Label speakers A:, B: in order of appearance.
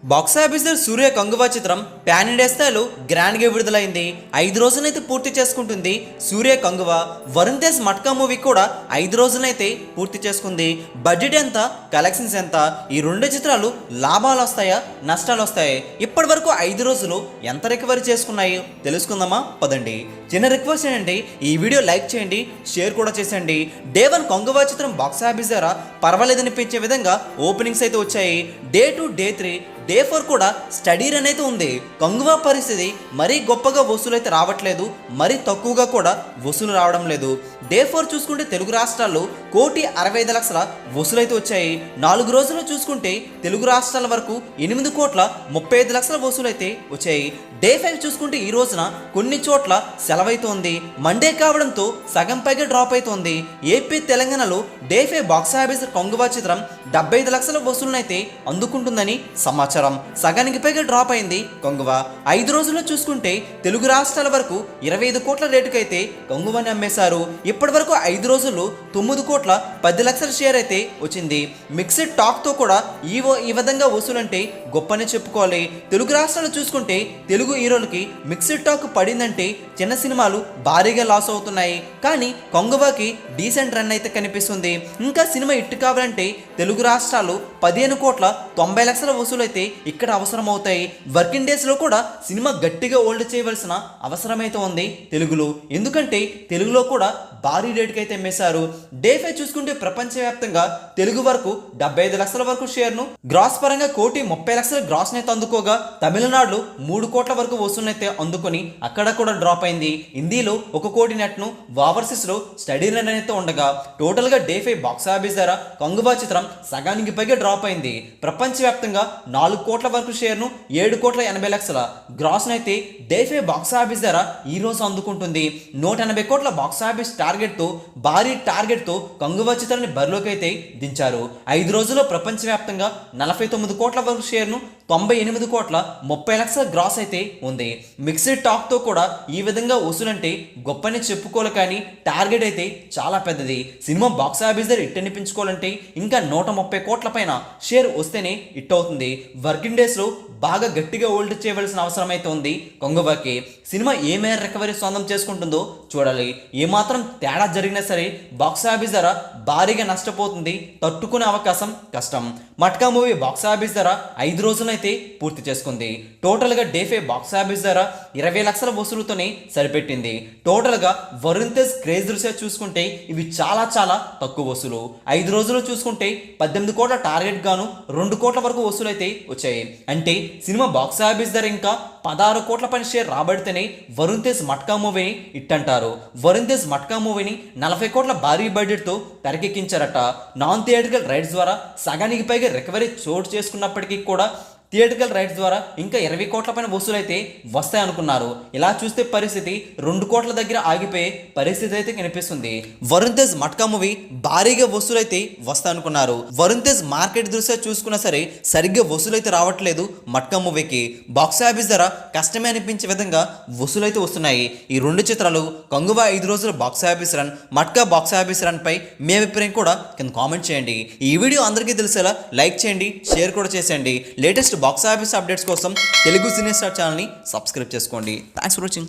A: Box office సూర్య కంగువా చిత్రం pan India స్థాయిలో గ్రాండ్గా విడుదలైంది. 5 రోజులైతే పూర్తి చేసుకుంటుంది సూర్య కంగువా. వరుణ్ తేజ్ మట్కా మూవీ కూడా 5 రోజులైతే పూర్తి చేసుకుంది. బడ్జెట్ ఎంత, కలెక్షన్స్ ఎంత, ఈ రెండు చిత్రాలు లాభాలు వస్తాయా, నష్టాలు వస్తాయి, ఇప్పటి వరకు 5 రోజులు ఎంత రికవరీ చేసుకున్నాయో తెలుసుకుందామా? పదండి. చిన్న రిక్వెస్ట్ ఏంటంటే ఈ వీడియో లైక్ చేయండి, షేర్ కూడా చేసేయండి. డే 1 కంగువా చిత్రం బాక్స్ ఆఫీస్ ద్వారా పర్వాలేదనిపించే విధంగా ఓపెనింగ్స్ అయితే వచ్చాయి. డే 2, డే 3, డే 4 కూడా స్టడీ రన్ అయితే ఉంది. కంగువా పరిస్థితి మరీ గొప్పగా వసూలు అయితే రావట్లేదు, మరీ తక్కువగా కూడా వసూలు రావడం లేదు. డే 4 చూసుకుంటే తెలుగు రాష్ట్రాల్లో 1,65,00,000 వసూలు అయితే వచ్చాయి. 4 రోజులు చూసుకుంటే తెలుగు రాష్ట్రాల వరకు 8,35,00,000 వసూలు అయితే వచ్చాయి. డే 5 చూసుకుంటే ఈ రోజున కొన్ని చోట్ల సెలవైతోంది. మండే కావడంతో సగం పైగా డ్రాప్ అవుతోంది. ఏపీ, తెలంగాణలో డే 5 బాక్స్ ఆఫీస్ కంగువా చిత్రం 75 లక్షల వసూలునైతే అందుకుంటుందని సమాచారం. సగానికి పైగా డ్రాప్ అయింది కంగువా. 5 రోజుల్లో చూసుకుంటే తెలుగు రాష్ట్రాల వరకు 25 కోట్ల రేటుకైతే కంగువాని అమ్మేశారు. ఇప్పటి వరకు 5 రోజుల్లో 9 కోట్ల 10 లక్షల షేర్ అయితే వచ్చింది. మిక్స్డ్ టాక్తో కూడా ఈ విధంగా వసూలంటే గొప్పనే చెప్పుకోవాలి. తెలుగు రాష్ట్రాలు చూసుకుంటే తెలుగు హీరోలకి మిక్స్డ్ టాక్ పడిందంటే చిన్న సినిమాలు భారీగా లాస్ అవుతున్నాయి. కానీ కంగువాకి డీసెంట్ రన్ అయితే కనిపిస్తుంది. ఇంకా సినిమా హిట్ కావాలంటే తెలుగు రాష్ట్రాలు 15 కోట్ల 90 లక్షల వసూలు అయితే ఇక్కడ అవసరం అవుతాయి. వర్కింగ్ డేస్ లో కూడా సినిమా గట్టిగా హోల్డ్ చేయవలసిన అవసరం అయితే ఉంది తెలుగులో. ఎందుకంటే తెలుగులో కూడా భారీ రేటుకి అయితే అమ్మేశారు. డే 5 చూసుకుంటే ప్రపంచవ్యాప్తంగా తెలుగు వరకు 75 లక్షల వరకు షేర్ను, గ్రాస్ పరంగా 1,30,00,000 గ్రాస్ అయితే అందుకోగా తమిళనాడులో 3 కోట్ల వరకు వసూలునైతే అందుకొని అక్కడ కూడా డ్రాప్ అయింది. హిందీలో 1 కోటి నెట్ను, ఓవర్సీస్ లో స్టడీ రన్ అయితే ఉండగా టోటల్ గా డే 5 బాక్స్ ఆఫీస్ ద్వారా కంగువా చిత్రం సగానికి పైగా డ్రాప్ అయింది. ప్రపంచవ్యాప్తంగా 4 కోట్ల వరకు షేర్ను, 7,80,00,000 గ్రాస్ అయితే డే 5 బాక్స్ ఆఫీస్ ద్వారా ఈ రోజు అందుకుంటుంది. 180 కోట్ల బాక్స్ ఆఫీస్ భారీ టార్గెట్ తో కంగువా చిత్రాన్ని బరిలోకి అయితే దించారు. 5 రోజుల్లో ప్రపంచవ్యాప్తంగా 49 కోట్ల వరకు షేర్ను, 98 కోట్ల 30 లక్షల గ్రాస్ అయితే ఉంది. మిక్స్డ్ టాక్ తో కూడా ఈ విధంగా వసూలంటే గొప్పని చెప్పుకోవాలి, కానీ టార్గెట్ అయితే చాలా పెద్దది. సినిమా బాక్స్ ఆఫీస్ దగ్గర హిట్ అనిపించుకోవాలంటే ఇంకా 130 కోట్ల పైన షేర్ వస్తేనే హిట్ అవుతుంది. వర్కింగ్ డేస్ లో బాగా గట్టిగా హోల్డ్ చేయవలసిన అవసరం అయితే ఉంది కంగువాకి. సినిమా ఏ మేర రికవరీ సొంతం చేసుకుంటుందో చూడాలి. ఏమాత్రం తేడా జరిగినా సరే బాక్స్ ఆఫీస్ ధర భారీగా నష్టపోతుంది, తట్టుకునే అవకాశం కష్టం. మట్కా మూవీ బాక్స్ ఆఫీస్ ధర 5 రోజులైతే పూర్తి చేసుకుంది. టోటల్గా డే 5 బాక్స్ ఆఫీస్ ధర 20 లక్షల వసూలుతోనే సరిపెట్టింది. టోటల్గా వరుణ్ తేజ్ క్రేజ్ దృష్ట్యా చూసుకుంటే ఇవి చాలా చాలా తక్కువ వసూలు. 5 రోజులు చూసుకుంటే 18 కోట్ల టార్గెట్ గాను 2 కోట్ల వరకు వసూలు అయితే వచ్చాయి. అంటే సినిమా బాక్స్ ఆఫీస్ ధర ఇంకా 16 కోట్ల పైన షేర్ రాబడితేనే వరుణ్ తేజ్ మట్కా మూవీని హిట్ అంటారు. వరుణ్ తేజ్ మట్కా మూవీని 40 కోట్ల భారీ బడ్జెట్ తో తెరకెక్కించారట. నాన్ థియేట్రికల్ రైట్స్ ద్వారా సగానికి పైగా రికవరీ చోటు చేసుకున్నప్పటికీ కూడా థియేట్రికల్ రైట్స్ ద్వారా ఇంకా 20 కోట్ల పైన వసూలు అయితే వస్తాయనుకున్నారు. ఇలా చూస్తే పరిస్థితి 2 కోట్ల దగ్గర ఆగిపోయే పరిస్థితి అయితే కనిపిస్తుంది. వరుణ్ తేజ్ మట్కా మూవీ భారీగా వసూలు అయితే వస్తాయనుకున్నారు. వరుణ్ తేజ్ మార్కెట్ దృష్ట్యా చూసుకున్నా సరే సరిగ్గా వసూలు అయితే రావట్లేదు. మట్కా మూవీకి బాక్స్ ఆఫీస్ ధర కష్టమే అనిపించే విధంగా వసూలు అయితే వస్తున్నాయి. ఈ రెండు చిత్రాలు కంగువా 5 రోజుల box office run, Matka box office run పై మీ అభిప్రాయం కూడా కింద కామెంట్ చేయండి. ఈ వీడియో అందరికీ తెలిసేలా లైక్ చేయండి, షేర్ కూడా చేసేయండి. లేటెస్ట్ బాక్స్ ఆఫీస్ అప్డేట్స్ కోసం తెలుగు సినీ స్టార్ ఛానల్ని సబ్స్క్రైబ్ చేసుకోండి. Thanks for watching.